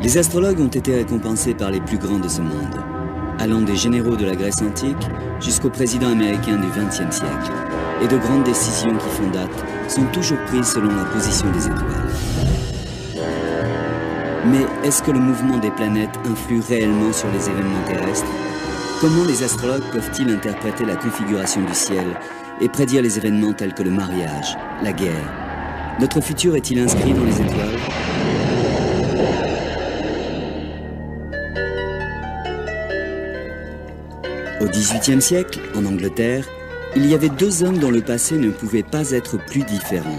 Les astrologues ont été récompensés par les plus grands de ce monde, allant des généraux de la Grèce antique jusqu'aux présidents américains du XXe siècle. Et de grandes décisions qui font date sont toujours prises selon la position des étoiles. Mais est-ce que le mouvement des planètes influe réellement sur les événements terrestres? Comment les astrologues peuvent-ils interpréter la configuration du ciel et prédire les événements tels que le mariage, la guerre? Notre futur est-il inscrit dans les étoiles? Au XVIIIe siècle, en Angleterre, il y avait deux hommes dont le passé ne pouvait pas être plus différent.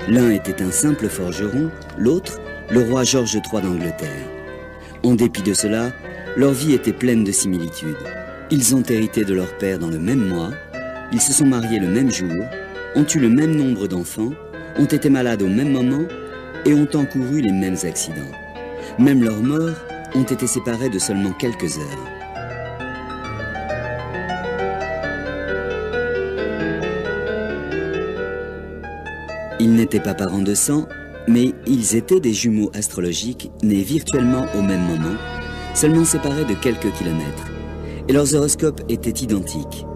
L'un était un simple forgeron, l'autre, le roi George III d'Angleterre. En dépit de cela, leur vie était pleine de similitudes. Ils ont hérité de leur père dans le même mois, ils se sont mariés le même jour, ont eu le même nombre d'enfants, ont été malades au même moment et ont encouru les mêmes accidents. Même leurs morts ont été séparés de seulement quelques heures. Ils n'étaient pas parents de sang, mais ils étaient des jumeaux astrologiques nés virtuellement au même moment, seulement séparés de quelques kilomètres. Et leurs horoscopes étaient identiques.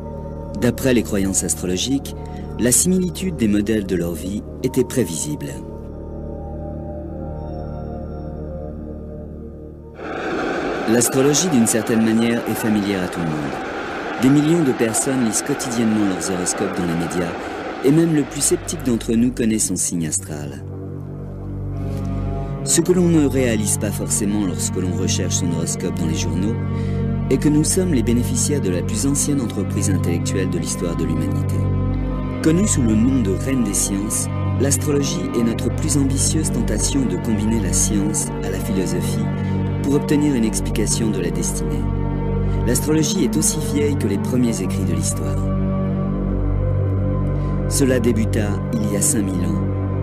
D'après les croyances astrologiques, la similitude des modèles de leur vie était prévisible. L'astrologie, d'une certaine manière, est familière à tout le monde. Des millions de personnes lisent quotidiennement leurs horoscopes dans les médias, et même le plus sceptique d'entre nous connaît son signe astral. Ce que l'on ne réalise pas forcément lorsque l'on recherche son horoscope dans les journaux est que nous sommes les bénéficiaires de la plus ancienne entreprise intellectuelle de l'histoire de l'humanité. Connue sous le nom de reine des sciences, l'astrologie est notre plus ambitieuse tentation de combiner la science à la philosophie pour obtenir une explication de la destinée. L'astrologie est aussi vieille que les premiers écrits de l'histoire. Cela débuta il y a 5000 ans,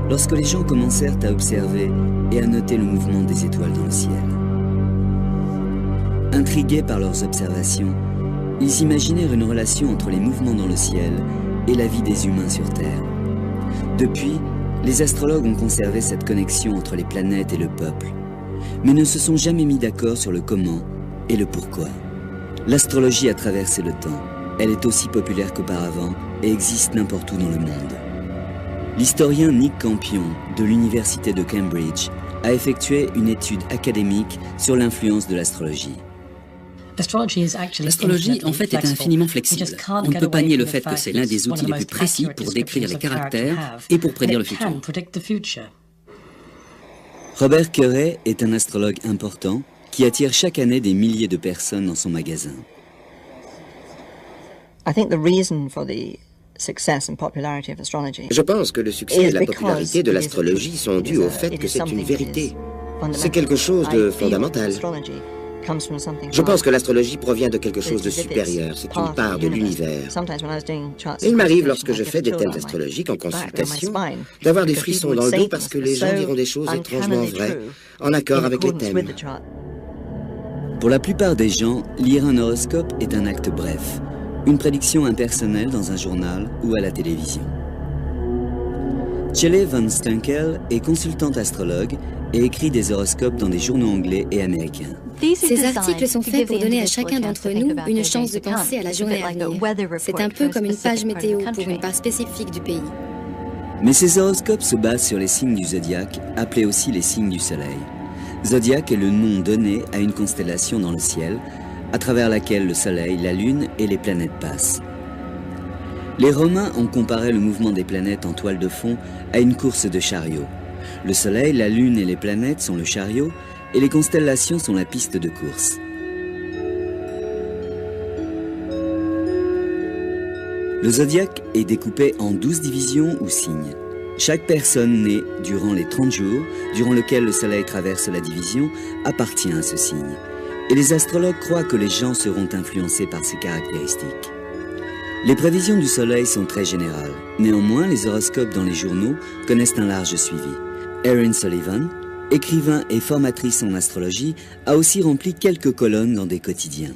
lorsque les gens commencèrent à observer et à noter le mouvement des étoiles dans le ciel. Intrigués par leurs observations, ils imaginèrent une relation entre les mouvements dans le ciel et la vie des humains sur Terre. Depuis, les astrologues ont conservé cette connexion entre les planètes et le peuple, mais ne se sont jamais mis d'accord sur le comment et le pourquoi. L'astrologie a traversé le temps. Elle est aussi populaire qu'auparavant et existe n'importe où dans le monde. L'historien Nick Campion de l'université de Cambridge a effectué une étude académique sur l'influence de l'astrologie. L'astrologie, en fait, est infiniment flexible. On ne peut pas nier le fait que c'est l'un des outils les plus précis pour décrire les caractères et pour prédire le futur. Robert Curray est un astrologue important qui attire chaque année des milliers de personnes dans son magasin. Je pense que le succès et la popularité de l'astrologie sont dus au fait que c'est une vérité. C'est quelque chose de fondamental. Je pense que l'astrologie provient de quelque chose de supérieur, c'est une part de l'univers. Il m'arrive, lorsque je fais des thèmes astrologiques en consultation, d'avoir des frissons dans le dos parce que les gens diront des choses étrangement vraies, en accord avec les thèmes. Pour la plupart des gens, lire un horoscope est un acte bref, une prédiction impersonnelle dans un journal ou à la télévision. Shelley Van Stunkel est consultante astrologue et écrit des horoscopes dans des journaux anglais et américains. Ces articles sont faits pour donner à chacun d'entre nous une chance de penser à la journée à venir. C'est un peu comme une page météo pour une part spécifique du pays. Mais ces horoscopes se basent sur les signes du zodiaque, appelés aussi les signes du soleil. Zodiaque est le nom donné à une constellation dans le ciel, à travers laquelle le soleil, la lune et les planètes passent. Les Romains ont comparé le mouvement des planètes en toile de fond à une course de chariot. Le soleil, la lune et les planètes sont le chariot, et les constellations sont la piste de course. Le zodiaque est découpé en 12 divisions ou signes. Chaque personne née durant les 30 jours, durant lesquels le soleil traverse la division, appartient à ce signe. Et les astrologues croient que les gens seront influencés par ces caractéristiques. Les prévisions du soleil sont très générales. Néanmoins, les horoscopes dans les journaux connaissent un large suivi. Erin Sullivan, écrivain et formatrice en astrologie, a aussi rempli quelques colonnes dans des quotidiens.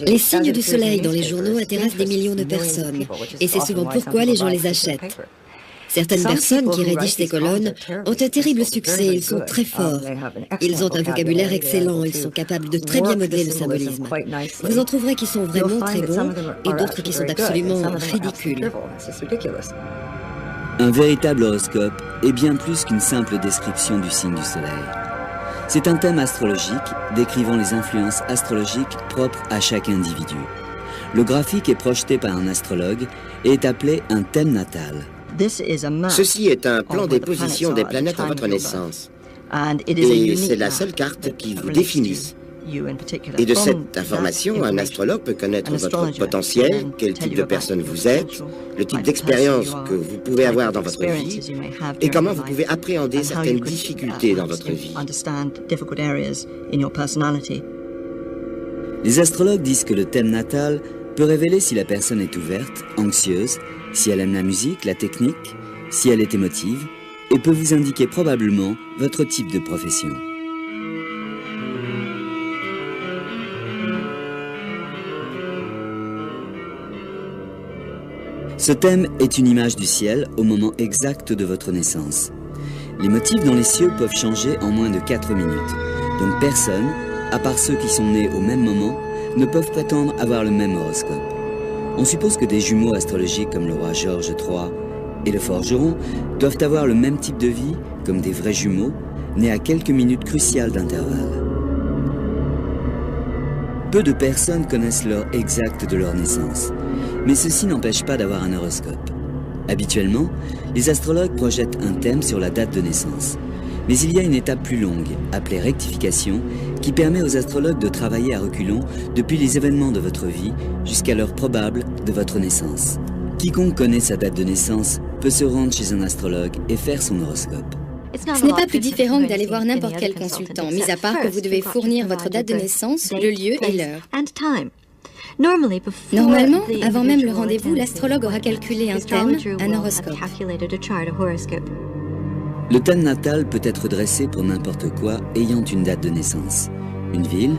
Les signes du soleil dans les journaux intéressent des millions de personnes, et c'est souvent pourquoi les gens les achètent. Certaines personnes qui rédigent ces colonnes ont un terrible succès, ils sont très forts. Ils ont un vocabulaire excellent, ils sont capables de très bien modeler le symbolisme. Vous en trouverez qui sont vraiment très bons et d'autres qui sont absolument ridicules. Un véritable horoscope est bien plus qu'une simple description du signe du soleil. C'est un thème astrologique décrivant les influences astrologiques propres à chaque individu. Le graphique est projeté par un astrologue et est appelé un thème natal. Ceci est un plan des positions des planètes à votre naissance. Et c'est la seule carte qui vous définisse. Et de cette information, un astrologue peut connaître votre potentiel, quel type de personne vous êtes, le type d'expérience que vous pouvez avoir dans votre vie, et comment vous pouvez appréhender certaines difficultés dans votre vie. Les astrologues disent que le thème natal peut révéler si la personne est ouverte, anxieuse, si elle aime la musique, la technique, si elle est émotive, et peut vous indiquer probablement votre type de profession. Ce thème est une image du ciel au moment exact de votre naissance. Les motifs dans les cieux peuvent changer en moins de 4 minutes. Donc personne, à part ceux qui sont nés au même moment, ne peuvent prétendre avoir le même horoscope. On suppose que des jumeaux astrologiques comme le roi George III et le forgeron doivent avoir le même type de vie comme des vrais jumeaux, nés à quelques minutes cruciales d'intervalle. Peu de personnes connaissent l'heure exacte de leur naissance, mais ceci n'empêche pas d'avoir un horoscope. Habituellement, les astrologues projettent un thème sur la date de naissance. Mais il y a une étape plus longue, appelée rectification, qui permet aux astrologues de travailler à reculons depuis les événements de votre vie jusqu'à l'heure probable de votre naissance. Quiconque connaît sa date de naissance peut se rendre chez un astrologue et faire son horoscope. Ce n'est pas plus différent que d'aller voir n'importe quel consultant, mis à part que vous devez fournir votre date de naissance, le lieu et l'heure. Normalement, avant même le rendez-vous, l'astrologue aura calculé un thème, un horoscope. Le thème natal peut être dressé pour n'importe quoi ayant une date de naissance. Une ville,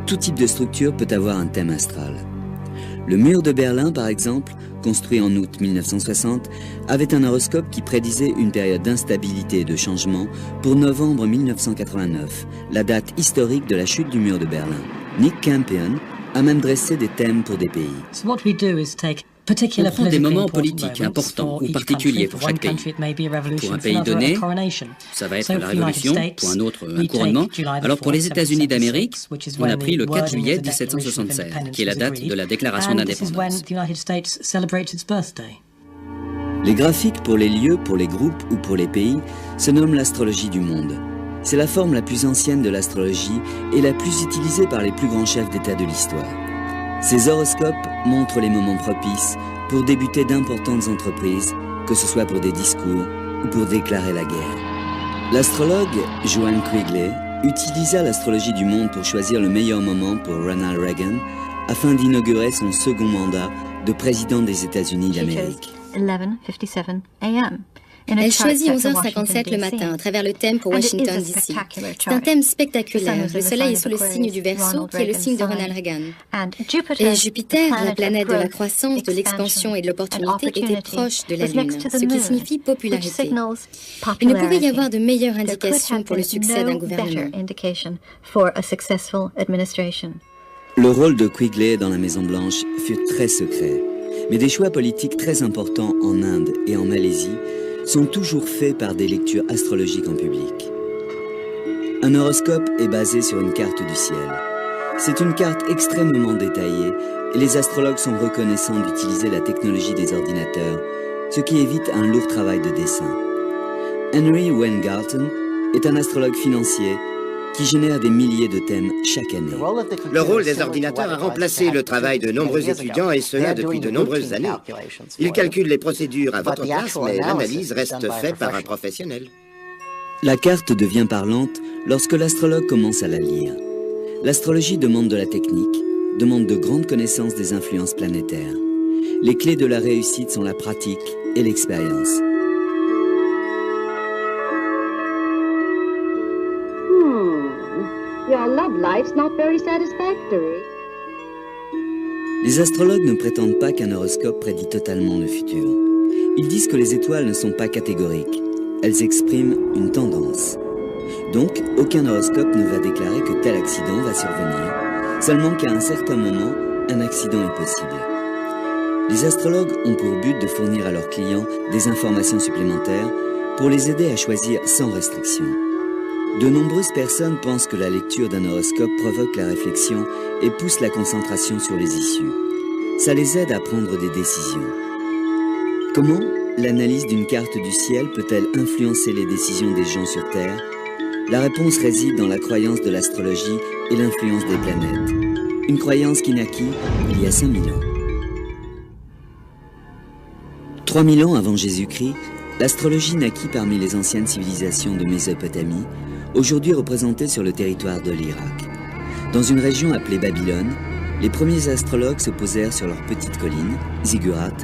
tout type de structure peut avoir un thème astral. Le mur de Berlin, par exemple, construit en août 1960, avait un horoscope qui prédisait une période d'instabilité et de changement pour novembre 1989, la date historique de la chute du mur de Berlin. Nick Campion a même dressé des thèmes pour des pays. On prend des moments politiques importants ou particuliers pour chaque pays. Pour un pays donné, ça va être la Révolution, pour un autre, un couronnement. Alors pour les États-Unis d'Amérique, on a pris le 4 juillet 1776, qui est la date de la déclaration d'indépendance. Les graphiques pour les lieux, pour les groupes ou pour les pays se nomment l'astrologie du monde. C'est la forme la plus ancienne de l'astrologie et la plus utilisée par les plus grands chefs d'État de l'histoire. Ces horoscopes montrent les moments propices pour débuter d'importantes entreprises, que ce soit pour des discours ou pour déclarer la guerre. L'astrologue Joanne Quigley utilisa l'astrologie du monde pour choisir le meilleur moment pour Ronald Reagan afin d'inaugurer son second mandat de président des États-Unis d'Amérique. Elle choisit 11h57 le matin à travers le thème pour Washington, D.C. C'est un thème spectaculaire. Le soleil est sous le signe du Verseau, qui est le signe de Ronald Reagan. Et Jupiter, la planète de la croissance, de l'expansion et de l'opportunité, était proche de la Lune, ce qui signifie popularité. Il ne pouvait y avoir de meilleure indication pour le succès d'un gouvernement. Le rôle de Quigley dans la Maison-Blanche fut très secret, mais des choix politiques très importants en Inde et en Malaisie sont toujours faits par des lectures astrologiques en public. Un horoscope est basé sur une carte du ciel. C'est une carte extrêmement détaillée et les astrologues sont reconnaissants d'utiliser la technologie des ordinateurs, ce qui évite un lourd travail de dessin. Henry Weingarten est un astrologue financier qui génère des milliers de thèmes chaque année. Le rôle des ordinateurs a remplacé le travail de nombreux étudiants, et cela depuis de nombreuses années. Ils calculent les procédures à votre place, mais l'analyse reste faite par un professionnel. La carte devient parlante lorsque l'astrologue commence à la lire. L'astrologie demande de la technique, demande de grandes connaissances des influences planétaires. Les clés de la réussite sont la pratique et l'expérience. Your love life's not very satisfactory. Les astrologues ne prétendent pas qu'un horoscope prédit totalement le futur. Ils disent que les étoiles ne sont pas catégoriques. Elles expriment une tendance. Donc, aucun horoscope ne va déclarer que tel accident va survenir, seulement qu'à un certain moment, un accident est possible. Les astrologues ont pour but de fournir à leurs clients des informations supplémentaires pour les aider à choisir sans restriction. De nombreuses personnes pensent que la lecture d'un horoscope provoque la réflexion et pousse la concentration sur les issues. Ça les aide à prendre des décisions. Comment l'analyse d'une carte du ciel peut-elle influencer les décisions des gens sur Terre? La réponse réside dans la croyance de l'astrologie et l'influence des planètes. Une croyance qui naquit il y a 5000 ans. 3000 ans avant Jésus-Christ, l'astrologie naquit parmi les anciennes civilisations de Mésopotamie, aujourd'hui représentées sur le territoire de l'Irak. Dans une région appelée Babylone, les premiers astrologues se posèrent sur leur petite colline, Ziggurat,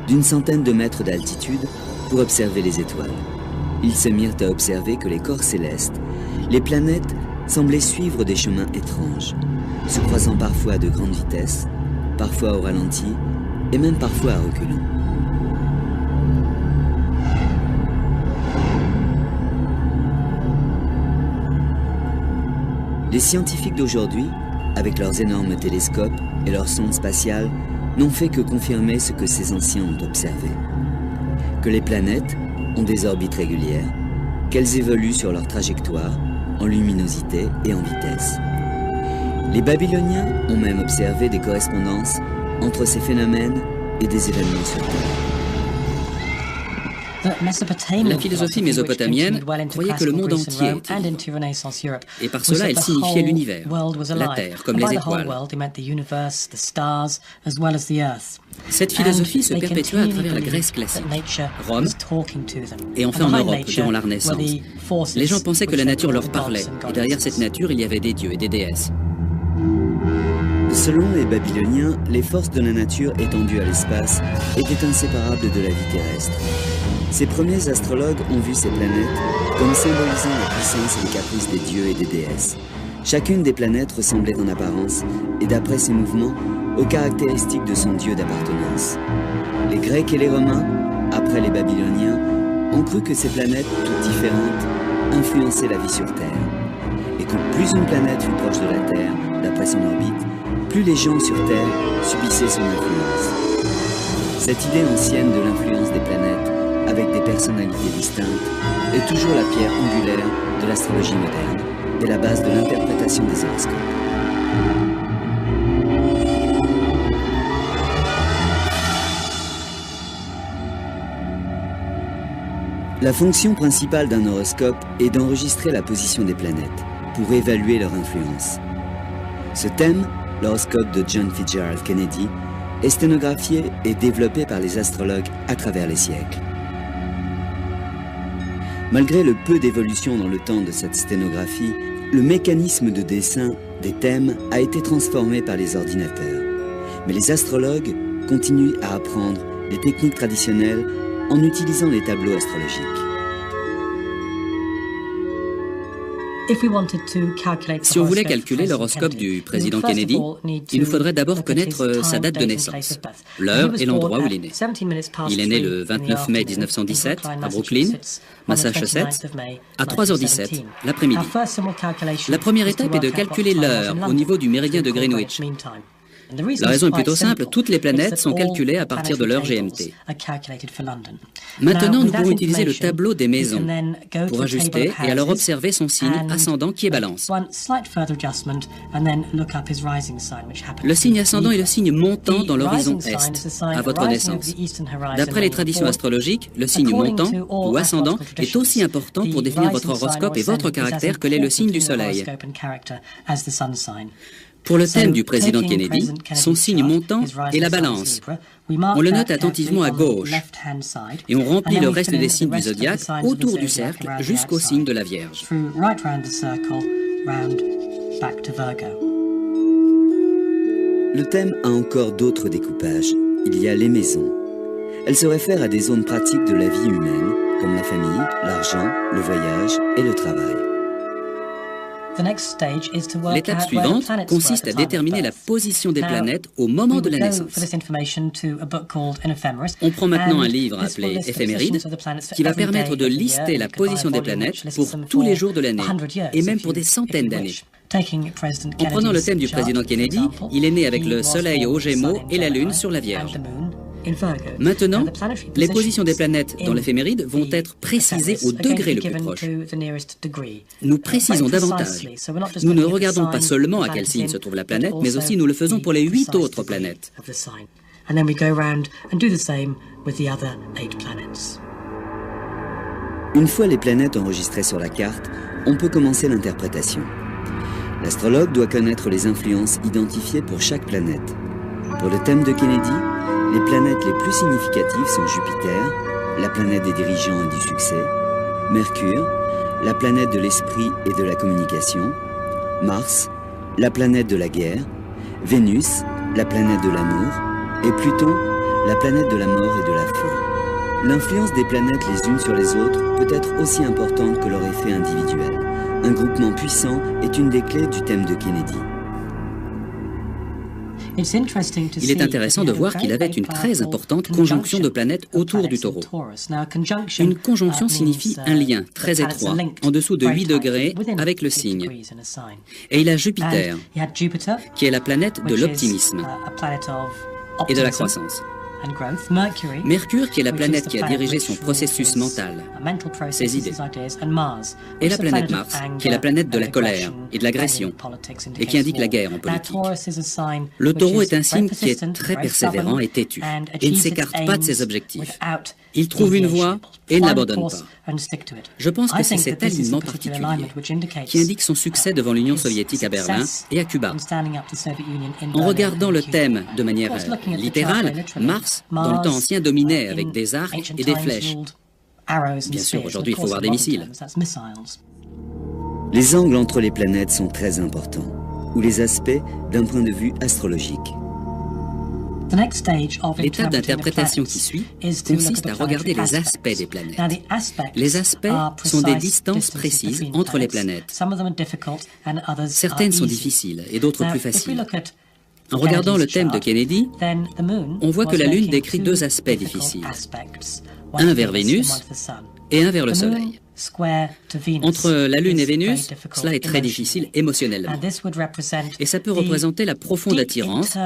d'une centaine de mètres d'altitude, pour observer les étoiles. Ils se mirent à observer que les corps célestes, les planètes, semblaient suivre des chemins étranges, se croisant parfois à de grande vitesse, parfois au ralenti, et même parfois à reculons. Les scientifiques d'aujourd'hui, avec leurs énormes télescopes et leurs sondes spatiales, n'ont fait que confirmer ce que ces anciens ont observé. Que les planètes ont des orbites régulières, qu'elles évoluent sur leur trajectoire, en luminosité et en vitesse. Les Babyloniens ont même observé des correspondances entre ces phénomènes et des événements sur Terre. La philosophie mésopotamienne croyait que le monde entier était vivant. Et par cela, elle signifiait l'univers, la Terre, comme les étoiles. Cette philosophie se perpétua à travers la Grèce classique, Rome, et enfin en Europe, durant la Renaissance. Les gens pensaient que la nature leur parlait, et derrière cette nature, il y avait des dieux et des déesses. Selon les Babyloniens, les forces de la nature étendues à l'espace étaient inséparables de la vie terrestre. Ces premiers astrologues ont vu ces planètes comme symbolisant la puissance et les caprices des dieux et des déesses. Chacune des planètes ressemblait en apparence, et d'après ses mouvements, aux caractéristiques de son dieu d'appartenance. Les Grecs et les Romains, après les Babyloniens, ont cru que ces planètes, toutes différentes, influençaient la vie sur Terre, et que plus une planète fut proche de la Terre, d'après son orbite, plus les gens sur Terre subissaient son influence. Cette idée ancienne de l'influence des planètes, avec des personnalités distinctes, est toujours la pierre angulaire de l'astrologie moderne et la base de l'interprétation des horoscopes. La fonction principale d'un horoscope est d'enregistrer la position des planètes pour évaluer leur influence. Ce thème, l'horoscope de John Fitzgerald Kennedy, est sténographié et développé par les astrologues à travers les siècles. Malgré le peu d'évolution dans le temps de cette sténographie, le mécanisme de dessin des thèmes a été transformé par les ordinateurs. Mais les astrologues continuent à apprendre les techniques traditionnelles en utilisant les tableaux astrologiques. Si on voulait calculer l'horoscope du président Kennedy, il nous faudrait d'abord connaître sa date de naissance, l'heure et l'endroit où il est né. Il est né le 29 mai 1917 à Brooklyn, Massachusetts, à 3h17 l'après-midi. La première étape est de calculer l'heure au niveau du méridien de Greenwich. La raison est plutôt simple, toutes les planètes sont calculées à partir de l'heure GMT. Maintenant, nous pouvons utiliser le tableau des maisons pour ajuster et alors observer son signe ascendant qui est Balance. Le signe ascendant est le signe montant dans l'horizon Est, à votre naissance. D'après les traditions astrologiques, le signe montant ou ascendant est aussi important pour définir votre horoscope et votre caractère que l'est le signe du Soleil. Pour le thème du président Kennedy, son signe montant est la Balance. On le note attentivement à gauche et on remplit le reste des signes du zodiaque autour du cercle jusqu'au signe de la Vierge. Le thème a encore d'autres découpages. Il y a les maisons. Elles se réfèrent à des zones pratiques de la vie humaine, comme la famille, l'argent, le voyage et le travail. L'étape suivante consiste à déterminer la position des planètes au moment de la naissance. On prend maintenant un livre appelé Éphéméride qui va permettre de lister la position des planètes pour tous les jours de l'année et même pour des centaines d'années. En prenant le thème du président Kennedy, il est né avec le Soleil aux Gémeaux et la Lune sur la Vierge. Maintenant, les positions des planètes dans l'éphéméride vont être précisées au degré le plus proche. Nous précisons davantage. Nous ne regardons pas seulement à quel signe se trouve la planète, mais aussi nous le faisons pour les 8 autres planètes. Une fois les planètes enregistrées sur la carte, on peut commencer l'interprétation. L'astrologue doit connaître les influences identifiées pour chaque planète. Pour le thème de Kennedy, les planètes les plus significatives sont Jupiter, la planète des dirigeants et du succès, Mercure, la planète de l'esprit et de la communication, Mars, la planète de la guerre, Vénus, la planète de l'amour, et Pluton, la planète de la mort et de la foi. L'influence des planètes les unes sur les autres peut être aussi importante que leur effet individuel. Un groupement puissant est une des clés du thème de Kennedy. Il est intéressant de voir qu'il avait une très importante conjonction de planètes autour du Taureau. Une conjonction signifie un lien très étroit, en dessous de 8 degrés, avec le signe. Et il a Jupiter, qui est la planète de l'optimisme et de la croissance. Mercure, qui est la planète qui a dirigé son processus mental, ses idées. Et la planète Mars, qui est la planète de la colère et de l'agression, et qui indique la guerre en politique. Le Taureau est un signe qui est très persévérant et têtu, et ne s'écarte pas de ses objectifs. Il trouve une voie et ne l'abandonne pas. Je pense que c'est cet alignement particulier qui indique son succès devant l'Union soviétique à Berlin et à Cuba. En regardant le thème de manière littérale, Mars, dans le temps ancien, dominait avec des arcs et des flèches. Bien sûr, aujourd'hui, il faut voir des missiles. Les angles entre les planètes sont très importants, ou les aspects d'un point de vue astrologique. L'étape d'interprétation qui suit consiste à regarder les aspects des planètes. Les aspects sont des distances précises entre les planètes. Certaines sont difficiles et d'autres plus faciles. En regardant le thème de Kennedy, on voit que la Lune décrit 2 aspects difficiles. Un vers Vénus et un vers le Soleil. Entre la Lune et Vénus, cela est très difficile émotionnellement. Et ça peut représenter la profonde attirance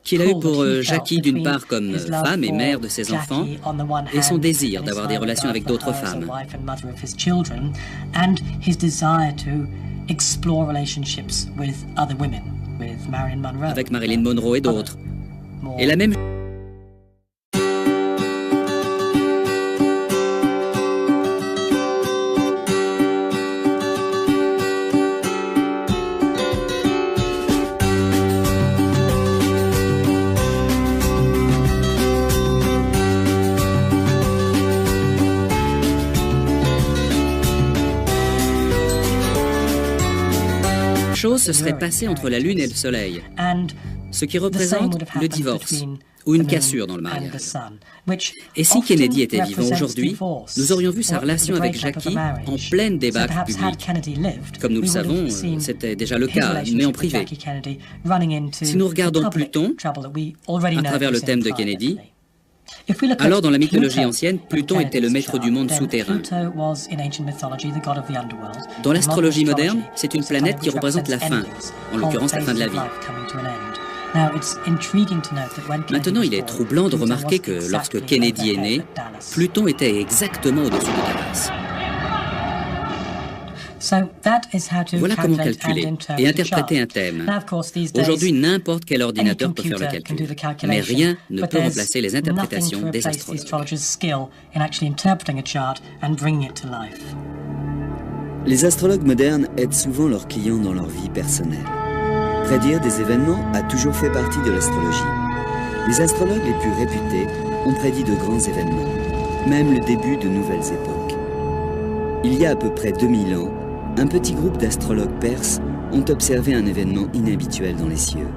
qu'il a eue pour Jackie d'une part comme femme et mère de ses enfants, et son désir d'avoir des relations avec d'autres femmes. Avec Marilyn Monroe et d'autres. Et la même chose se serait passée entre la Lune et le Soleil, ce qui représente le divorce ou une cassure dans le mariage. Et si Kennedy était vivant aujourd'hui, nous aurions vu sa relation avec Jackie en pleine débâcle publique. Comme nous le savons, c'était déjà le cas, mais en privé. Si nous regardons Pluton, à travers le thème de Kennedy, alors dans la mythologie ancienne, Pluton était le maître du monde souterrain. Dans l'astrologie moderne, c'est une planète qui représente la fin, en l'occurrence la fin de la vie. Maintenant, il est troublant de remarquer que lorsque Kennedy est né, Pluton était exactement au-dessus de Dallas. Voilà comment calculer et interpréter un thème. Aujourd'hui, n'importe quel ordinateur peut faire le calcul, mais rien ne peut remplacer les interprétations des astrologues. Les astrologues modernes aident souvent leurs clients dans leur vie personnelle. Prédire des événements a toujours fait partie de l'astrologie. Les astrologues les plus réputés ont prédit de grands événements, même le début de nouvelles époques. Il y a à peu près 2000 ans, un petit groupe d'astrologues perses ont observé un événement inhabituel dans les cieux.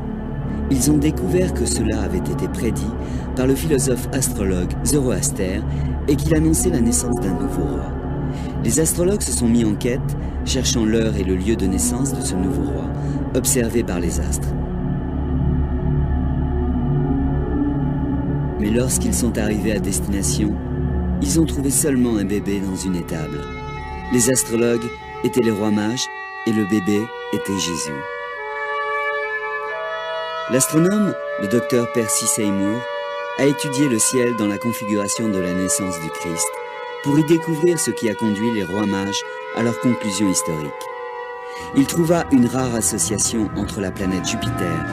Ils ont découvert que cela avait été prédit par le philosophe astrologue Zoroaster et qu'il annonçait la naissance d'un nouveau roi. Les astrologues se sont mis en quête, cherchant l'heure et le lieu de naissance de ce nouveau roi, observé par les astres. Mais lorsqu'ils sont arrivés à destination, ils ont trouvé seulement un bébé dans une étable. Les astrologues étaient les rois mages et le bébé était Jésus. L'astronome, le docteur Percy Seymour, a étudié le ciel dans la configuration de la naissance du Christ pour y découvrir ce qui a conduit les rois mages à leur conclusion historique. Il trouva une rare association entre la planète Jupiter,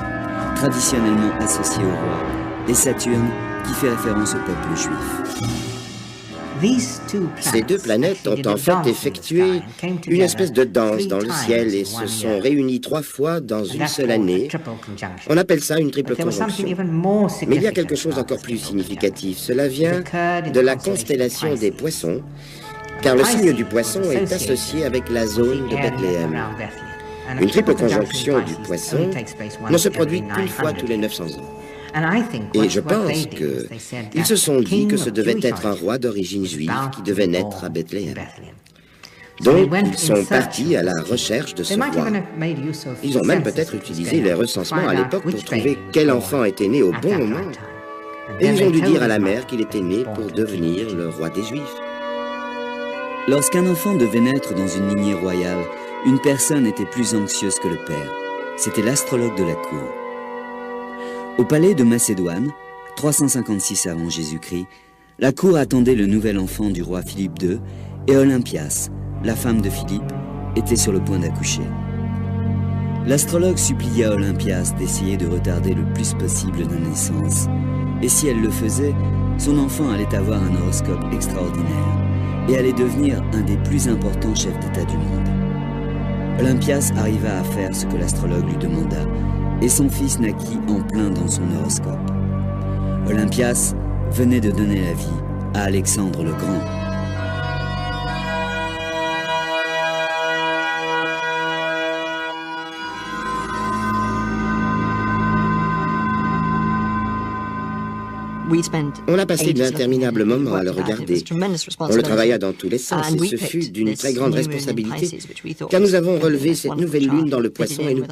traditionnellement associée au roi, et Saturne, qui fait référence au peuple juif. Ces deux planètes ont en fait effectué une espèce de danse dans le ciel et se sont réunies 3 fois dans une seule année. On appelle ça une triple conjonction. Mais il y a quelque chose encore plus significatif. Cela vient de la constellation des poissons, car le signe du poisson est associé avec la zone de Bethléem. Une triple conjonction du poisson ne se produit qu'une fois tous les 900 ans. Et je pense qu'ils se sont dit que ce devait être un roi d'origine juive qui devait naître à Bethléem. Donc, ils sont partis à la recherche de ce roi. Ils ont même peut-être utilisé les recensements à l'époque pour trouver quel enfant était né au bon moment. Et ils ont dû dire à la mère qu'il était né pour devenir le roi des Juifs. Lorsqu'un enfant devait naître dans une lignée royale, une personne était plus anxieuse que le père. C'était l'astrologue de la cour. Au palais de Macédoine, 356 avant Jésus-Christ, la cour attendait le nouvel enfant du roi Philippe II et Olympias, la femme de Philippe, était sur le point d'accoucher. L'astrologue supplia Olympias d'essayer de retarder le plus possible la naissance. Et si elle le faisait, son enfant allait avoir un horoscope extraordinaire et allait devenir un des plus importants chefs d'État du monde. Olympias arriva à faire ce que l'astrologue lui demanda, et son fils naquit en plein dans son horoscope. Olympias venait de donner la vie à Alexandre le Grand. On a passé d'interminables moments à le regarder. On le travailla dans tous les sens et ce fut d'une très grande responsabilité, car nous avons relevé cette nouvelle lune dans le poisson et nous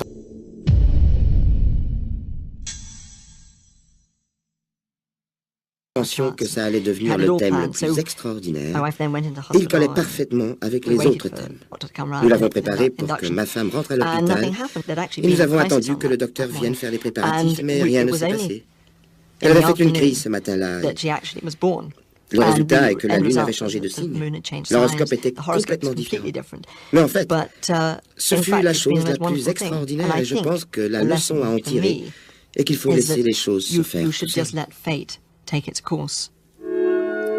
pensions que ça allait devenir le thème le plus extraordinaire. Et il collait parfaitement avec les autres thèmes. Nous l'avons préparé pour que ma femme rentre à l'hôpital et nous avons attendu que le docteur vienne faire les préparatifs, mais rien ne s'est passé. Elle avait fait une crise ce matin-là. Le résultat est que la Lune avait changé de signe. L'horoscope était complètement différent. Mais en fait, ce fut la chose la plus extraordinaire et je pense que la leçon à en tirer est qu'il faut laisser les choses se faire.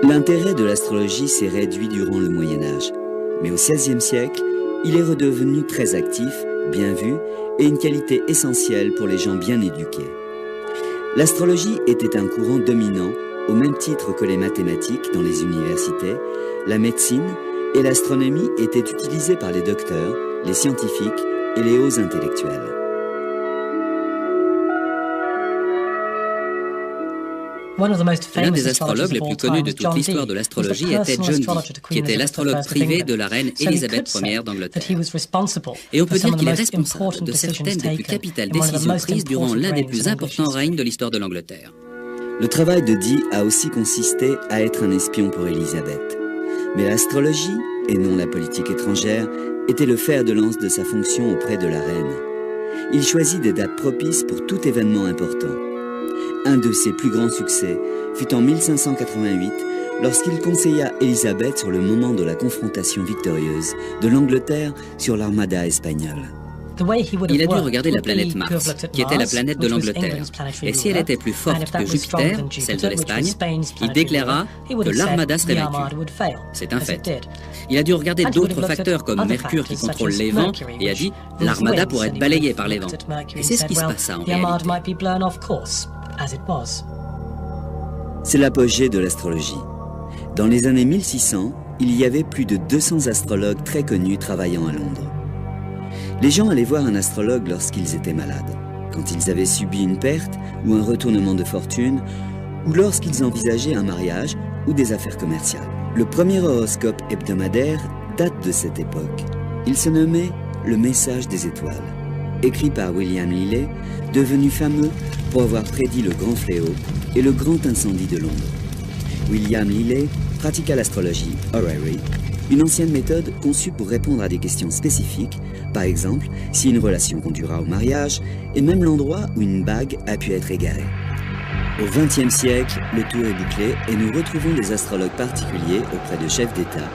L'intérêt de l'astrologie s'est réduit durant le Moyen-Âge, mais au XVIe siècle, il est redevenu très actif, bien vu et une qualité essentielle pour les gens bien éduqués. L'astrologie était un courant dominant au même titre que les mathématiques dans les universités, la médecine et l'astronomie étaient utilisées par les docteurs, les scientifiques et les hauts intellectuels. L'un des astrologues les plus connus de toute l'histoire de l'astrologie était John Dee, qui était l'astrologue privé de la reine Élisabeth Ier d'Angleterre. Et on peut dire qu'il est responsable de certaines des plus capitales décisions prises durant l'un des plus importants règnes de l'histoire de l'Angleterre. Le travail de Dee a aussi consisté à être un espion pour Élisabeth. Mais l'astrologie, et non la politique étrangère, était le fer de lance de sa fonction auprès de la reine. Il choisit des dates propices pour tout événement important. Un de ses plus grands succès fut en 1588, lorsqu'il conseilla Élisabeth sur le moment de la confrontation victorieuse de l'Angleterre sur l'armada espagnole. Il a dû regarder la planète Mars, qui était la planète de l'Angleterre. Et si elle était plus forte que Jupiter, celle de l'Espagne, il déclara que l'armada serait vaincue. C'est un fait. Il a dû regarder d'autres facteurs comme Mercure qui contrôle les vents et a dit « l'armada pourrait être balayée par les vents ». Et c'est ce qui se passa en réalité. C'est l'apogée de l'astrologie. Dans les années 1600, il y avait plus de 200 astrologues très connus travaillant à Londres. Les gens allaient voir un astrologue lorsqu'ils étaient malades, quand ils avaient subi une perte ou un retournement de fortune, ou lorsqu'ils envisageaient un mariage ou des affaires commerciales. Le premier horoscope hebdomadaire date de cette époque. Il se nommait Le Message des Étoiles, écrit par William Lilly, devenu fameux pour avoir prédit le grand fléau et le grand incendie de Londres. William Lilly pratiqua l'astrologie horary, une ancienne méthode conçue pour répondre à des questions spécifiques, par exemple si une relation conduira au mariage et même l'endroit où une bague a pu être égarée. Au XXe siècle, le tour est bouclé et nous retrouvons des astrologues particuliers auprès de chefs d'État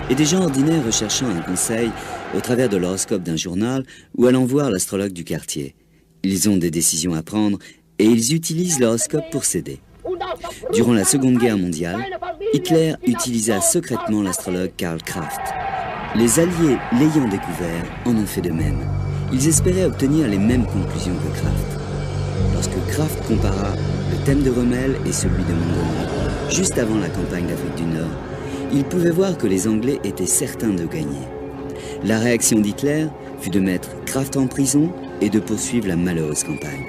et des gens ordinaires recherchant un conseil au travers de l'horoscope d'un journal ou allant voir l'astrologue du quartier. Ils ont des décisions à prendre et ils utilisent l'horoscope pour s'aider. Durant la Seconde Guerre mondiale, Hitler utilisa secrètement l'astrologue Karl Kraft. Les Alliés, l'ayant découvert, en ont fait de même. Ils espéraient obtenir les mêmes conclusions que Kraft. Lorsque Kraft compara le thème de Rommel et celui de Montgomery, juste avant la campagne d'Afrique du Nord, il pouvait voir que les Anglais étaient certains de gagner. La réaction d'Hitler fut de mettre Kraft en prison et de poursuivre la malheureuse campagne.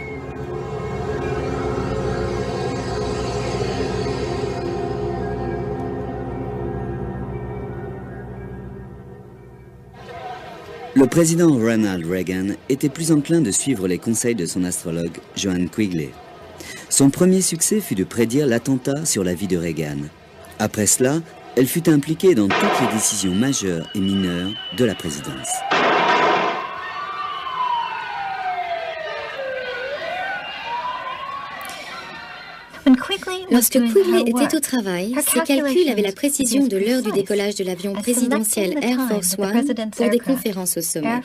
Le président Ronald Reagan était plus enclin de suivre les conseils de son astrologue Johann Quigley. Son premier succès fut de prédire l'attentat sur la vie de Reagan. Après cela, elle fut impliquée dans toutes les décisions majeures et mineures de la présidence. Lorsque Quigley était au travail, ses calculs avaient la précision de l'heure du décollage de l'avion présidentiel Air Force One pour des conférences au sommet.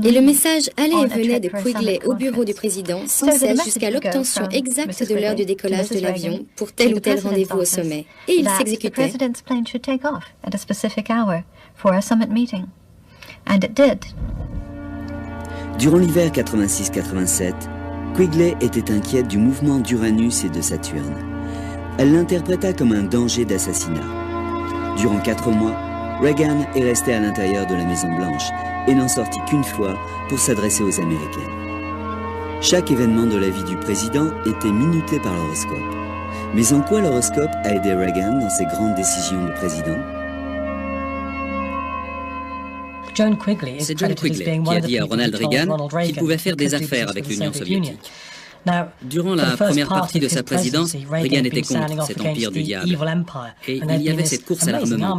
Et le message allait et venait de Quigley au bureau du président sans cesse jusqu'à l'obtention exacte de l'heure du décollage de l'avion pour tel ou tel rendez-vous au sommet. Et il s'exécutait. Durant l'hiver 86-87, Quigley était inquiète du mouvement d'Uranus et de Saturne. Elle l'interpréta comme un danger d'assassinat. Durant 4 mois, Reagan est resté à l'intérieur de la Maison-Blanche et n'en sortit qu'une fois pour s'adresser aux Américains. Chaque événement de la vie du président était minuté par l'horoscope. Mais en quoi l'horoscope a aidé Reagan dans ses grandes décisions de président? C'est John Quigley qui a dit à Ronald Reagan qu'il pouvait faire des affaires avec l'Union soviétique. Durant la première partie de sa présidence, Reagan était contre cet empire du diable. Et il y avait cette course à l'armement.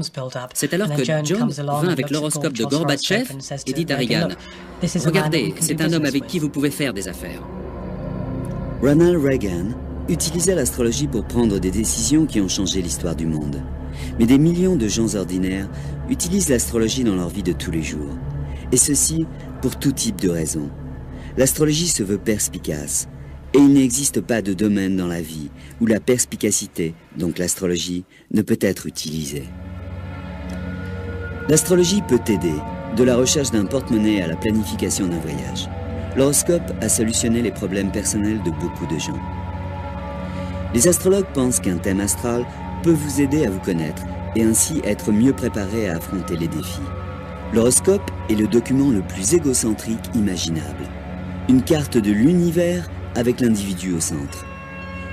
C'est alors que John vint avec l'horoscope de Gorbatchev et dit à Reagan, « Regardez, c'est un homme avec qui vous pouvez faire des affaires. » Ronald Reagan utilisa l'astrologie pour prendre des décisions qui ont changé l'histoire du monde. Mais des millions de gens ordinaires utilisent l'astrologie dans leur vie de tous les jours. Et ceci pour tout type de raisons. L'astrologie se veut perspicace. Et il n'existe pas de domaine dans la vie où la perspicacité, donc l'astrologie, ne peut être utilisée. L'astrologie peut aider, de la recherche d'un porte-monnaie à la planification d'un voyage. L'horoscope a solutionné les problèmes personnels de beaucoup de gens. Les astrologues pensent qu'un thème astral peut vous aider à vous connaître et ainsi être mieux préparé à affronter les défis. L'horoscope est le document le plus égocentrique imaginable. Une carte de l'univers avec l'individu au centre.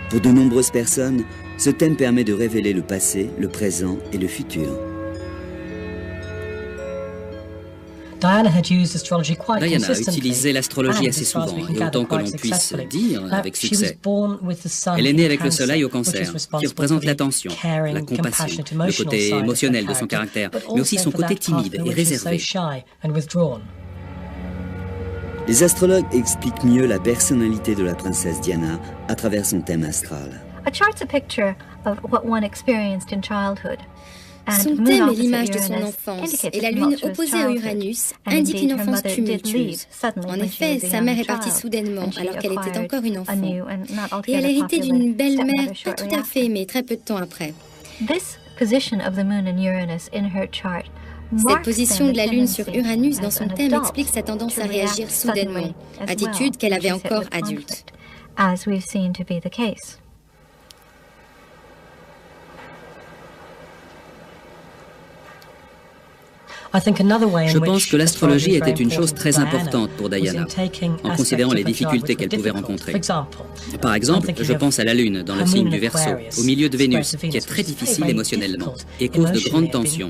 Pour de nombreuses personnes, ce thème permet de révéler le passé, le présent et le futur. Diana a utilisé l'astrologie assez souvent, et autant que l'on puisse dire, avec succès. Elle est née avec le soleil au cancer, qui représente l'attention, la compassion, le côté émotionnel de son caractère, mais aussi son côté timide et réservé. Les astrologues expliquent mieux la personnalité de la princesse Diana à travers son thème astral. Son thème est l'image de son enfance, et la lune opposée à Uranus indique une enfance tumultueuse. En effet, sa mère est partie soudainement, alors qu'elle était encore une enfant. Et elle héritait d'une belle-mère pas tout à fait aimée très peu de temps après. Cette position de la lune sur Uranus dans son thème explique sa tendance à réagir soudainement, attitude qu'elle avait encore adulte. Je pense que l'astrologie était une chose très importante pour Diana, en considérant les difficultés qu'elle pouvait rencontrer. Par exemple, je pense à la Lune, dans le signe du Verseau, au milieu de Vénus, qui est très difficile émotionnellement et cause de grandes tensions.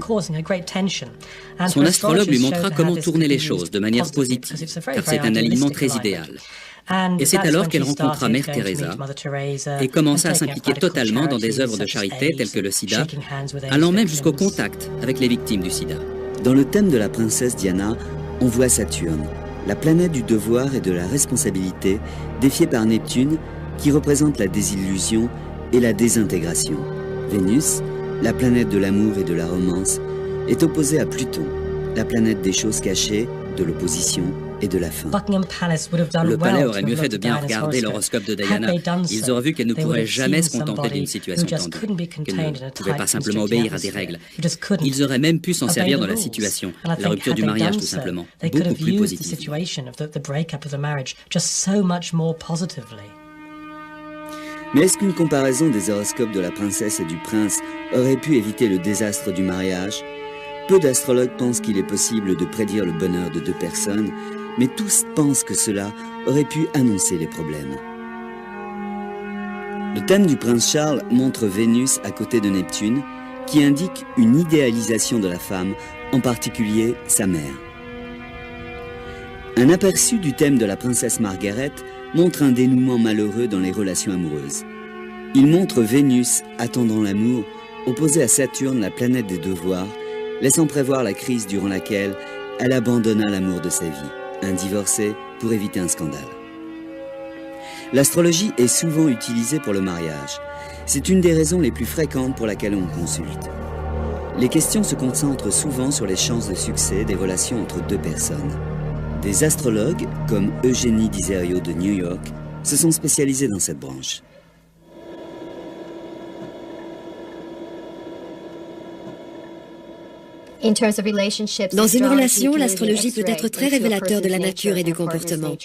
Son astrologue lui montra comment tourner les choses de manière positive, car c'est un alignement très idéal. Et c'est alors qu'elle rencontra Mère Teresa et commença à s'impliquer totalement dans des œuvres de charité telles que le sida, allant même jusqu'au contact avec les victimes du sida. Dans le thème de la princesse Diana, on voit Saturne, la planète du devoir et de la responsabilité, défiée par Neptune, qui représente la désillusion et la désintégration. Vénus, la planète de l'amour et de la romance, est opposée à Pluton, la planète des choses cachées, de l'opposition et de la fin. Le palais aurait mieux fait de bien regarder l'horoscope de Diana. Ils auraient vu qu'elle ne pourrait jamais se contenter d'une situation tendue, qu'elle ne pouvait pas simplement obéir à des règles. Ils auraient même pu s'en servir dans la situation, la rupture du mariage tout simplement, beaucoup plus positivement. Mais est-ce qu'une comparaison des horoscopes de la princesse et du prince aurait pu éviter le désastre du mariage? Peu d'astrologues pensent qu'il est possible de prédire le bonheur de deux personnes, mais tous pensent que cela aurait pu annoncer les problèmes. Le thème du prince Charles montre Vénus à côté de Neptune, qui indique une idéalisation de la femme, en particulier sa mère. Un aperçu du thème de la princesse Margaret montre un dénouement malheureux dans les relations amoureuses. Il montre Vénus attendant l'amour, opposée à Saturne, la planète des devoirs, laissant prévoir la crise durant laquelle elle abandonna l'amour de sa vie, un divorcé pour éviter un scandale. L'astrologie est souvent utilisée pour le mariage. C'est une des raisons les plus fréquentes pour laquelle on consulte. Les questions se concentrent souvent sur les chances de succès des relations entre deux personnes. Des astrologues, comme Eugénie Dizerio de New York, se sont spécialisés dans cette branche. Dans une relation, l'astrologie peut être très révélateur de la nature et du comportement.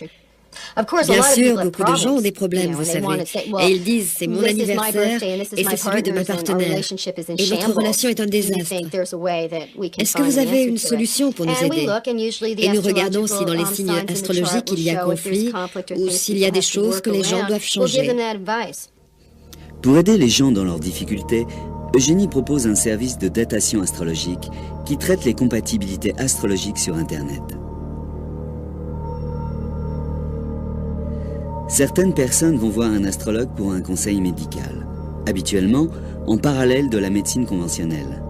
Bien sûr, beaucoup de gens ont des problèmes, vous savez, et ils disent « c'est mon anniversaire et c'est celui de ma partenaire, et notre relation est un désastre. Est-ce que vous avez une solution pour nous aider ?» Et nous regardons si dans les signes astrologiques il y a conflit ou s'il y a des choses que les gens doivent changer. Pour aider les gens dans leurs difficultés, Eugénie propose un service de datation astrologique qui traite les compatibilités astrologiques sur Internet. Certaines personnes vont voir un astrologue pour un conseil médical, habituellement en parallèle de la médecine conventionnelle.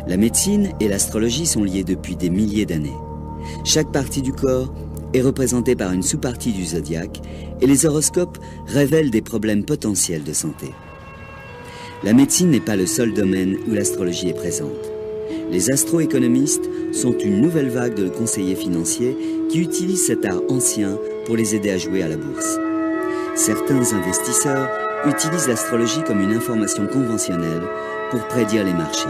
La médecine et l'astrologie sont liées depuis des milliers d'années. Chaque partie du corps est représentée par une sous-partie du zodiaque et les horoscopes révèlent des problèmes potentiels de santé. La médecine n'est pas le seul domaine où l'astrologie est présente. Les astroéconomistes sont une nouvelle vague de conseillers financiers qui utilisent cet art ancien pour les aider à jouer à la bourse. Certains investisseurs utilisent l'astrologie comme une information conventionnelle pour prédire les marchés.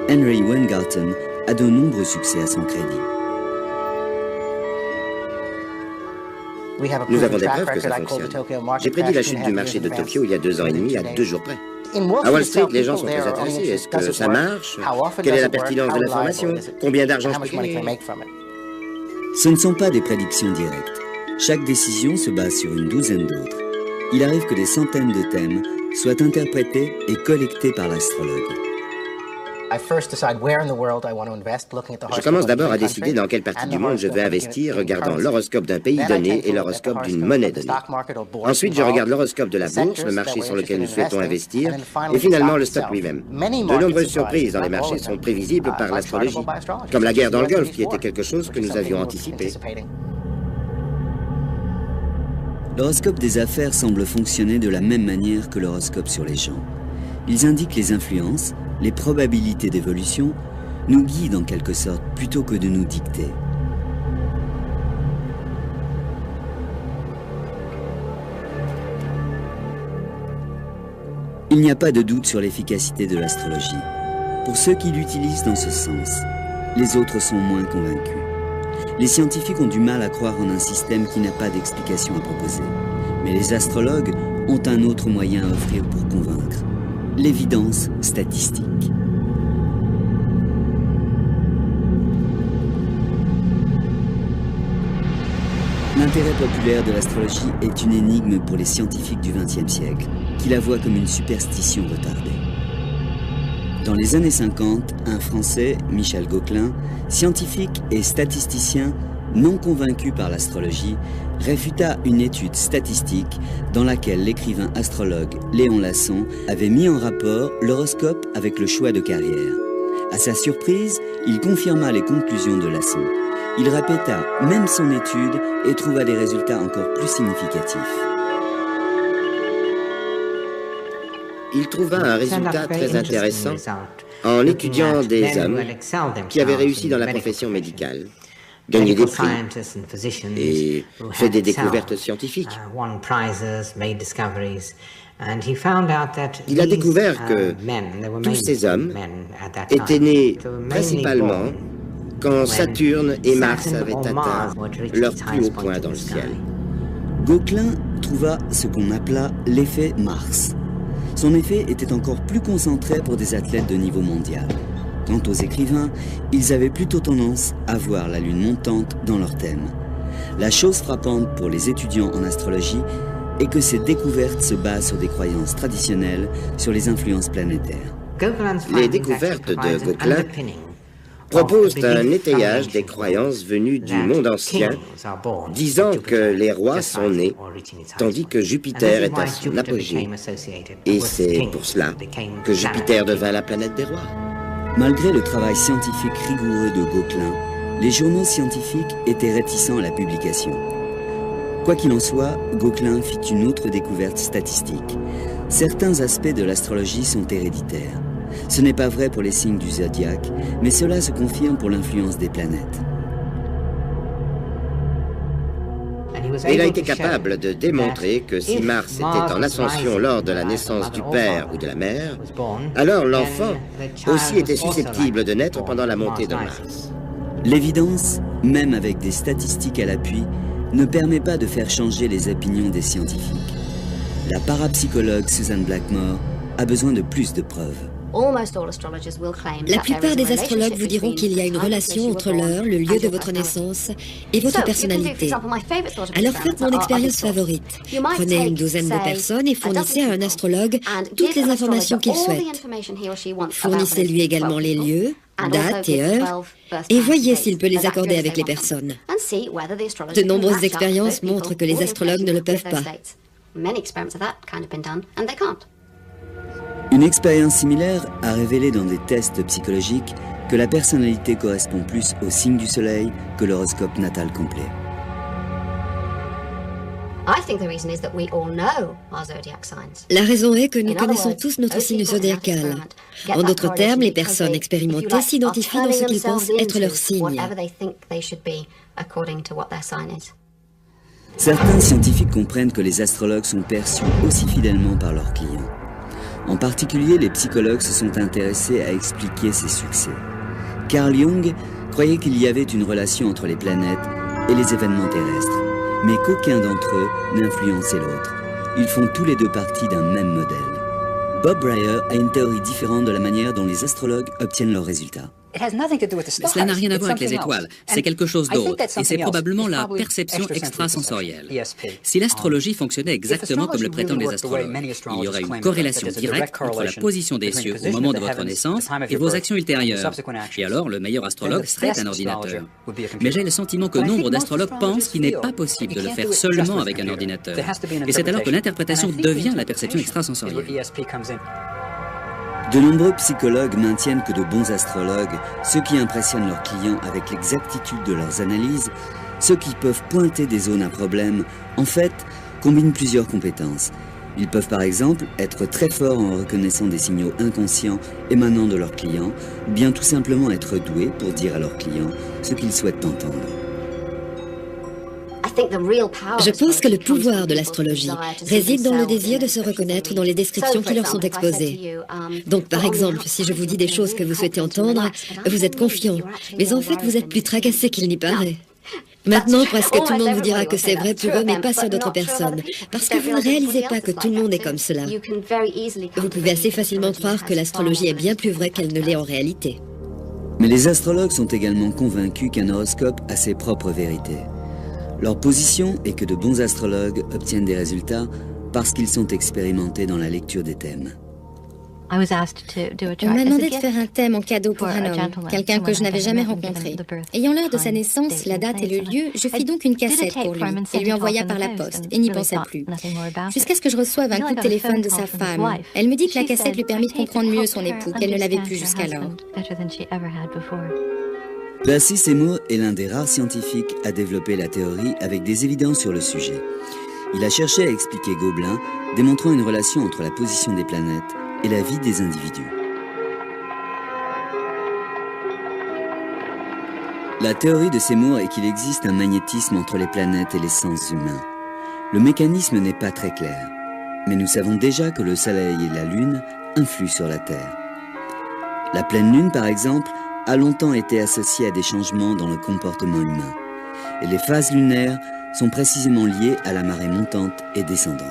Henry Weingarten a de nombreux succès à son crédit. Nous avons des preuves que ça fonctionne. J'ai prédit la chute du marché de Tokyo il y a 2 ans et demi, à 2 jours près. À Wall Street, les gens sont très intéressés. Est-ce que ça marche? Quelle est la pertinence de l'information? Combien d'argent je peux gagner? Ce ne sont pas des prédictions directes. Chaque décision se base sur une douzaine d'autres. Il arrive que des centaines de thèmes soient interprétés et collectés par l'astrologue. Je commence d'abord à décider dans quelle partie du monde je veux investir, regardant l'horoscope d'un pays donné et l'horoscope d'une monnaie donnée. Ensuite, je regarde l'horoscope de la bourse, le marché sur lequel nous souhaitons investir, et finalement le stock lui-même. De nombreuses surprises dans les marchés sont prévisibles par l'astrologie, comme la guerre dans le Golfe, qui était quelque chose que nous avions anticipé. L'horoscope des affaires semble fonctionner de la même manière que l'horoscope sur les gens. Ils indiquent les influences, les probabilités d'évolution, nous guident en quelque sorte plutôt que de nous dicter. Il n'y a pas de doute sur l'efficacité de l'astrologie. Pour ceux qui l'utilisent dans ce sens, les autres sont moins convaincus. Les scientifiques ont du mal à croire en un système qui n'a pas d'explication à proposer. Mais les astrologues ont un autre moyen à offrir pour convaincre. L'évidence statistique. L'intérêt populaire de l'astrologie est une énigme pour les scientifiques du XXe siècle, qui la voient comme une superstition retardée. Dans les années 50, un Français, Michel Gauquelin, scientifique et statisticien non convaincu par l'astrologie, réfuta une étude statistique dans laquelle l'écrivain astrologue Léon Lasson avait mis en rapport l'horoscope avec le choix de carrière. À sa surprise, il confirma les conclusions de Lasson. Il répéta même son étude et trouva des résultats encore plus significatifs. Il trouva un résultat très intéressant en étudiant des hommes qui avaient réussi dans la profession médicale, gagné des prix et fait des découvertes scientifiques. Il a découvert que tous ces hommes étaient nés principalement quand Saturne et Mars avaient atteint leur plus haut point dans le ciel. Gauquelin trouva ce qu'on appela l'effet Mars. Son effet était encore plus concentré pour des athlètes de niveau mondial. Quant aux écrivains, ils avaient plutôt tendance à voir la lune montante dans leur thème. La chose frappante pour les étudiants en astrologie est que ces découvertes se basent sur des croyances traditionnelles sur les influences planétaires. Les découvertes de Gauquelin proposent un étayage des croyances venues du monde ancien, disant que les rois sont nés, tandis que Jupiter est à son apogée. Et c'est pour cela que Jupiter devint la planète des rois. Malgré le travail scientifique rigoureux de Gauquelin, les journaux scientifiques étaient réticents à la publication. Quoi qu'il en soit, Gauquelin fit une autre découverte statistique. Certains aspects de l'astrologie sont héréditaires. Ce n'est pas vrai pour les signes du zodiaque, mais cela se confirme pour l'influence des planètes. Il a été capable de démontrer que si Mars était en ascension lors de la naissance du père ou de la mère, alors l'enfant aussi était susceptible de naître pendant la montée de Mars. L'évidence, même avec des statistiques à l'appui, ne permet pas de faire changer les opinions des scientifiques. La parapsychologue Susan Blackmore a besoin de plus de preuves. La plupart des astrologues vous diront qu'il y a une relation entre l'heure, le lieu de votre naissance et votre personnalité. Alors faites mon expérience favorite. Prenez une douzaine de personnes et fournissez à un astrologue toutes les informations qu'il souhaite. Fournissez-lui également les lieux, dates et heures, et voyez s'il peut les accorder avec les personnes. De nombreuses expériences montrent que les astrologues ne le peuvent pas. Une expérience similaire a révélé dans des tests psychologiques que la personnalité correspond plus au signe du soleil que l'horoscope natal complet. La raison est que nous connaissons tous notre signe zodiacal. En d'autres termes, les personnes expérimentées s'identifient dans ce qu'ils pensent être leur signe. Certains scientifiques comprennent que les astrologues sont perçus aussi fidèlement par leurs clients. En particulier, les psychologues se sont intéressés à expliquer ces succès. Carl Jung croyait qu'il y avait une relation entre les planètes et les événements terrestres, mais qu'aucun d'entre eux n'influençait l'autre. Ils font tous les deux partie d'un même modèle. Bob Breyer a une théorie différente de la manière dont les astrologues obtiennent leurs résultats. Cela n'a rien à voir avec les étoiles, c'est quelque chose d'autre, et c'est probablement la perception extrasensorielle. Si l'astrologie fonctionnait exactement comme le prétendent les astrologues, il y aurait une corrélation directe entre la position des cieux au moment de votre naissance et vos actions ultérieures. Et alors, le meilleur astrologue serait un ordinateur. Mais j'ai le sentiment que nombre d'astrologues pensent qu'il n'est pas possible de le faire seulement avec un ordinateur. Et c'est alors que l'interprétation devient la perception extrasensorielle. De nombreux psychologues maintiennent que de bons astrologues, ceux qui impressionnent leurs clients avec l'exactitude de leurs analyses, ceux qui peuvent pointer des zones à problème, en fait, combinent plusieurs compétences. Ils peuvent par exemple être très forts en reconnaissant des signaux inconscients émanant de leurs clients, ou bien tout simplement être doués pour dire à leurs clients ce qu'ils souhaitent entendre. Je pense que le pouvoir de l'astrologie réside dans le désir de se reconnaître dans les descriptions qui leur sont exposées. Donc par exemple, si je vous dis des choses que vous souhaitez entendre, vous êtes confiant, mais en fait vous êtes plus tracassé qu'il n'y paraît. Maintenant, presque tout le monde vous dira que c'est vrai pour eux, mais pas sur d'autres personnes, parce que vous ne réalisez pas que tout le monde est comme cela. Vous pouvez assez facilement croire que l'astrologie est bien plus vraie qu'elle ne l'est en réalité. Mais les astrologues sont également convaincus qu'un horoscope a ses propres vérités. Leur position est que de bons astrologues obtiennent des résultats parce qu'ils sont expérimentés dans la lecture des thèmes. On m'a demandé de faire un thème en cadeau pour un homme, quelqu'un que je n'avais jamais rencontré. Ayant l'heure de sa naissance, la date et le lieu, je fis donc une cassette pour lui et lui envoya par la poste, et n'y pensai plus. Jusqu'à ce que je reçoive un coup de téléphone de sa femme. Elle me dit que la cassette lui permit de comprendre mieux son époux, qu'elle ne l'avait pu jusqu'alors. Percy Seymour est l'un des rares scientifiques à développer la théorie avec des évidences sur le sujet. Il a cherché à expliquer Gobelin, démontrant une relation entre la position des planètes et la vie des individus. La théorie de Seymour est qu'il existe un magnétisme entre les planètes et les sens humains. Le mécanisme n'est pas très clair, mais nous savons déjà que le Soleil et la Lune influent sur la Terre. La pleine Lune, par exemple, a longtemps été associée à des changements dans le comportement humain. Et les phases lunaires sont précisément liées à la marée montante et descendante.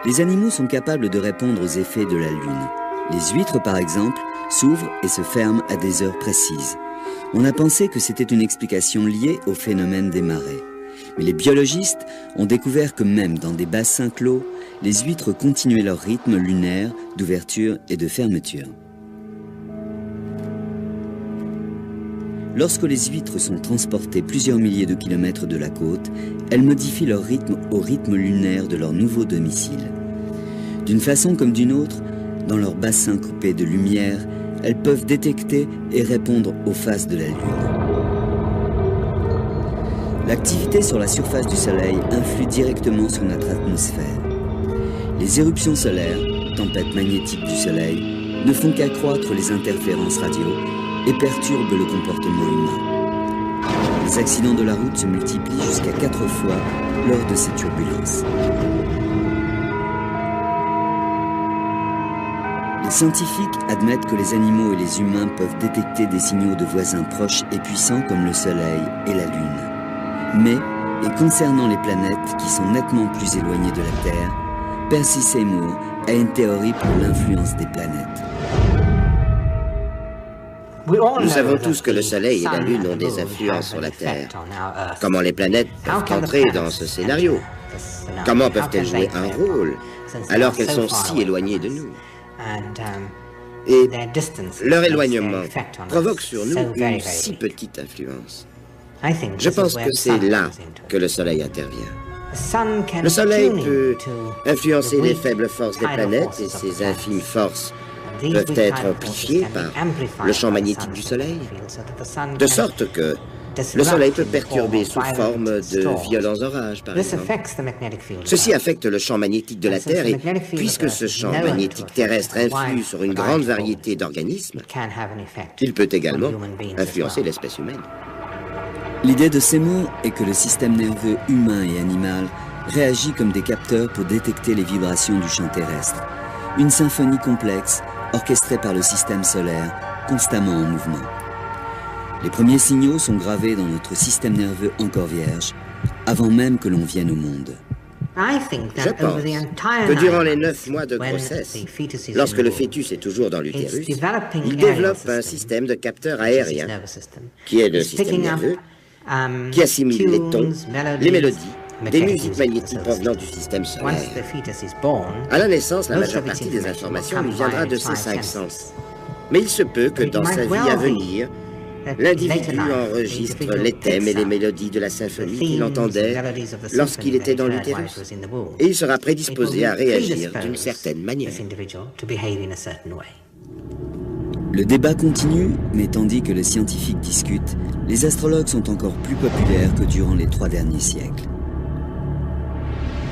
Les animaux sont capables de répondre aux effets de la Lune. Les huîtres, par exemple, s'ouvrent et se ferment à des heures précises. On a pensé que c'était une explication liée au phénomène des marées. Mais les biologistes ont découvert que même dans des bassins clos, les huîtres continuaient leur rythme lunaire d'ouverture et de fermeture. Lorsque les huîtres sont transportées plusieurs milliers de kilomètres de la côte, elles modifient leur rythme au rythme lunaire de leur nouveau domicile. D'une façon comme d'une autre, dans leur bassin coupé de lumière, elles peuvent détecter et répondre aux phases de la Lune. L'activité sur la surface du Soleil influe directement sur notre atmosphère. Les éruptions solaires, tempêtes magnétiques du Soleil, ne font qu'accroître les interférences radio et perturbent le comportement humain. Les accidents de la route se multiplient jusqu'à 4 fois lors de ces turbulences. Les scientifiques admettent que les animaux et les humains peuvent détecter des signaux de voisins proches et puissants comme le Soleil et la Lune. Mais, et concernant les planètes qui sont nettement plus éloignées de la Terre, Percy Seymour a une théorie pour l'influence des planètes. Nous savons tous que le Soleil et la Lune ont des influences sur la Terre. Comment les planètes peuvent entrer dans ce scénario? Comment peuvent-elles jouer un rôle alors qu'elles sont si éloignées de nous? Et leur éloignement provoque sur nous une si petite influence. Je pense que c'est là que le Soleil intervient. Le Soleil peut influencer les faibles forces des planètes et ces infimes forces peuvent être amplifiées par le champ magnétique du Soleil, de sorte que le Soleil peut perturber sous forme de violents orages, par exemple. Ceci affecte le champ magnétique de la Terre et puisque ce champ magnétique terrestre influe sur une grande variété d'organismes, il peut également influencer l'espèce humaine. L'idée de Seymour est que le système nerveux humain et animal réagit comme des capteurs pour détecter les vibrations du champ terrestre. Une symphonie complexe, orchestrée par le système solaire, constamment en mouvement. Les premiers signaux sont gravés dans notre système nerveux encore vierge, avant même que l'on vienne au monde. Je pense que durant les 9 mois de grossesse, lorsque le fœtus est toujours dans l'utérus, il développe un système de capteurs aériens, qui est le système nerveux, qui assimile les tons, les mélodies, des musiques magnétiques provenant du système solaire. À la naissance, la majeure partie des informations lui viendra de ses 5 sens. Mais il se peut que dans sa vie à venir, l'individu enregistre les thèmes et les mélodies de la symphonie qu'il entendait lorsqu'il était dans l'utérus. Et il sera prédisposé à réagir d'une certaine manière. Le débat continue, mais tandis que les scientifiques discutent, les astrologues sont encore plus populaires que durant les 3 derniers siècles.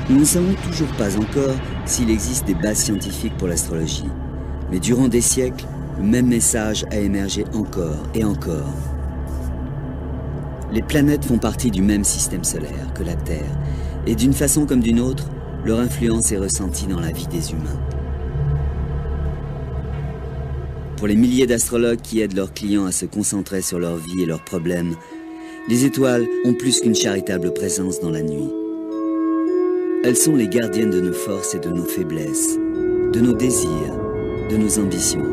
Nous ne savons toujours pas encore s'il existe des bases scientifiques pour l'astrologie, mais durant des siècles, le même message a émergé encore et encore. Les planètes font partie du même système solaire que la Terre, et d'une façon comme d'une autre, leur influence est ressentie dans la vie des humains. Pour les milliers d'astrologues qui aident leurs clients à se concentrer sur leur vie et leurs problèmes, les étoiles ont plus qu'une charitable présence dans la nuit. Elles sont les gardiennes de nos forces et de nos faiblesses, de nos désirs, de nos ambitions.